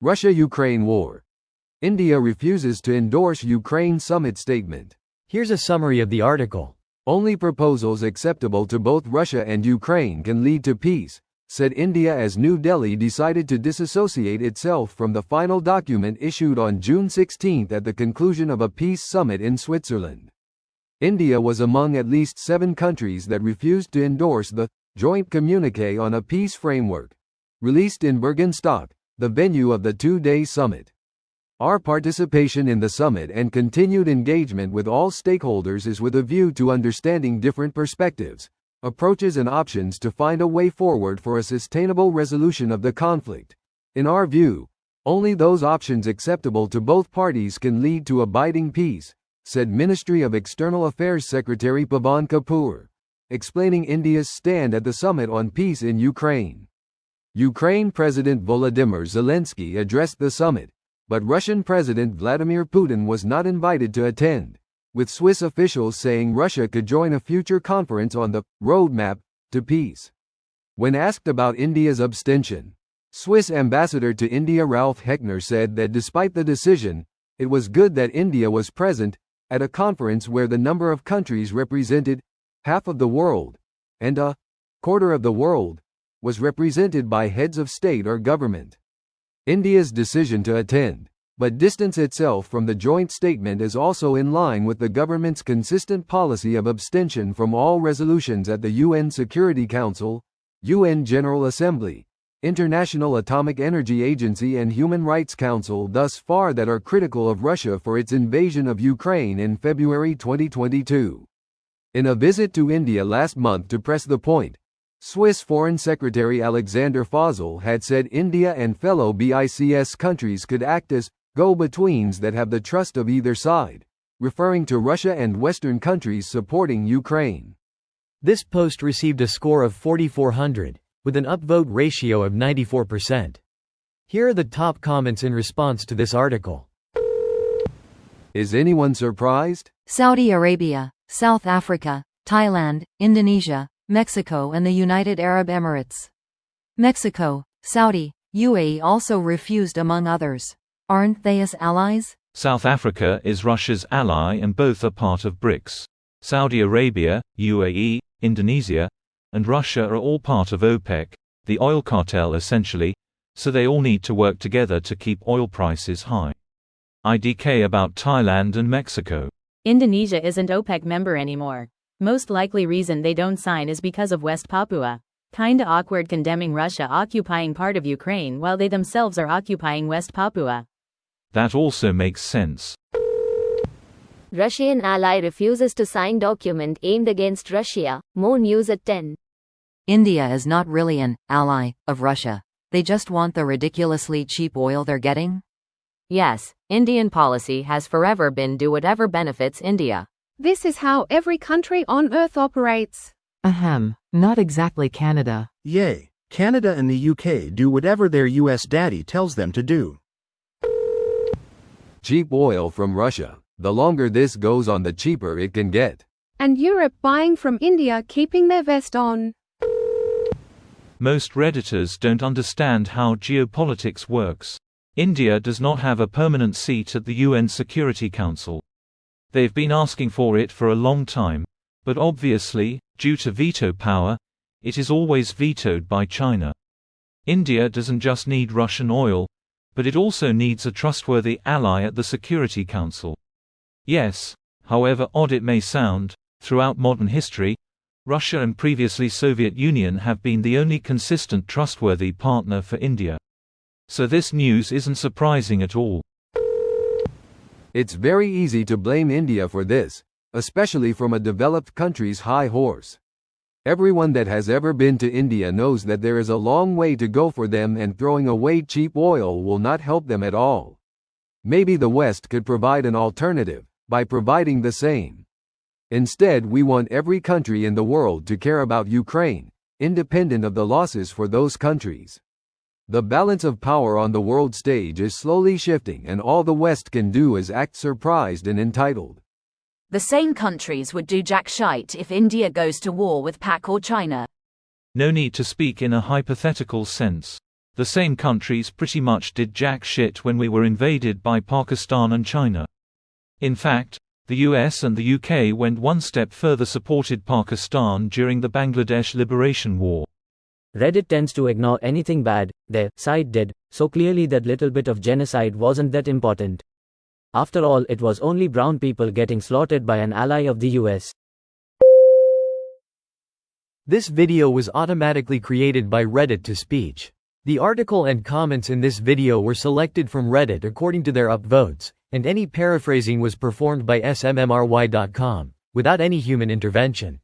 Russia-Ukraine war. India refuses to endorse Ukraine summit statement. Here's a summary of the article. Only proposals acceptable to both Russia and Ukraine can lead to peace, said India as New Delhi decided to disassociate itself from the final document issued on June 16 at the conclusion of a peace summit in Switzerland. India was among at least 7 countries that refused to endorse the joint communiqué on a peace framework, released in Bergenstock, the venue of the 2-day summit. Our participation in the summit and continued engagement with all stakeholders is with a view to understanding different perspectives, approaches and options to find a way forward for a sustainable resolution of the conflict. In our view, only those options acceptable to both parties can lead to abiding peace, said Ministry of External Affairs Secretary Pavan Kapoor, explaining India's stand at the summit on peace in Ukraine. Ukraine President Volodymyr Zelensky addressed the summit, but Russian President Vladimir Putin was not invited to attend, with Swiss officials saying Russia could join a future conference on the roadmap to peace. When asked about India's abstention, Swiss ambassador to India Ralph Heckner said that despite the decision, it was good that India was present at a conference where the number of countries represented, half of the world, and a quarter of the world, was represented by heads of state or government. India's decision to attend, but distance itself from the joint statement is also in line with the government's consistent policy of abstention from all resolutions at the UN Security Council, UN General Assembly, International Atomic Energy Agency and Human Rights Council thus far that are critical of Russia for its invasion of Ukraine in February 2022. In a visit to India last month to press the point, Swiss Foreign Secretary Alexander Fazal had said India and fellow BICS countries could act as go-betweens that have the trust of either side, referring to Russia and Western countries supporting Ukraine. This post received a score of 4,400, with an upvote ratio of 94%. Here are the top comments in response to this article. Is anyone surprised? Saudi Arabia, South Africa, Thailand, Indonesia, Mexico and the United Arab Emirates. Mexico, Saudi, UAE also refused among others. Aren't they as allies? South Africa is Russia's ally and both are part of BRICS. Saudi Arabia, UAE, Indonesia, and Russia are all part of OPEC, the oil cartel essentially, so they all need to work together to keep oil prices high. IDK about Thailand and Mexico. Indonesia isn't OPEC member anymore. Most likely reason they don't sign is because of West Papua. Kinda awkward condemning Russia occupying part of Ukraine while they themselves are occupying West Papua. That also makes sense. Russian ally refuses to sign document aimed against Russia. More news at 10. India is not really an ally of Russia. They just want the ridiculously cheap oil they're getting. Yes, Indian policy has forever been do whatever benefits India. This is how every country on earth operates. Ahem, not exactly Canada. Yay, Canada and the UK do whatever their US daddy tells them to do. Cheap oil from Russia. The longer this goes on, the cheaper it can get. And Europe buying from India, keeping their vest on. Most Redditors don't understand how geopolitics works. India does not have a permanent seat at the UN Security Council. They've been asking for it for a long time, but obviously, due to veto power, it is always vetoed by China. India doesn't just need Russian oil, but it also needs a trustworthy ally at the Security Council. Yes, however odd it may sound, throughout modern history, Russia and previously Soviet Union have been the only consistent trustworthy partner for India. So this news isn't surprising at all. It's very easy to blame India for this, especially from a developed country's high horse. Everyone that has ever been to India knows that there is a long way to go for them, and throwing away cheap oil will not help them at all. Maybe the West could provide an alternative by providing the same. Instead, we want every country in the world to care about Ukraine, independent of the losses for those countries. The balance of power on the world stage is slowly shifting, and all the West can do is act surprised and entitled. The same countries would do jack shite if India goes to war with Pak or China. No need to speak in a hypothetical sense. The same countries pretty much did jack shit when we were invaded by Pakistan and China. In fact, the US and the UK went one step further, supported Pakistan during the Bangladesh Liberation War. Reddit tends to ignore anything bad their side did, so clearly that little bit of genocide wasn't that important. After all, it was only brown people getting slaughtered by an ally of the US. This video was automatically created by Reddit to speech. The article and comments in this video were selected from Reddit according to their upvotes, and any paraphrasing was performed by smmry.com, without any human intervention.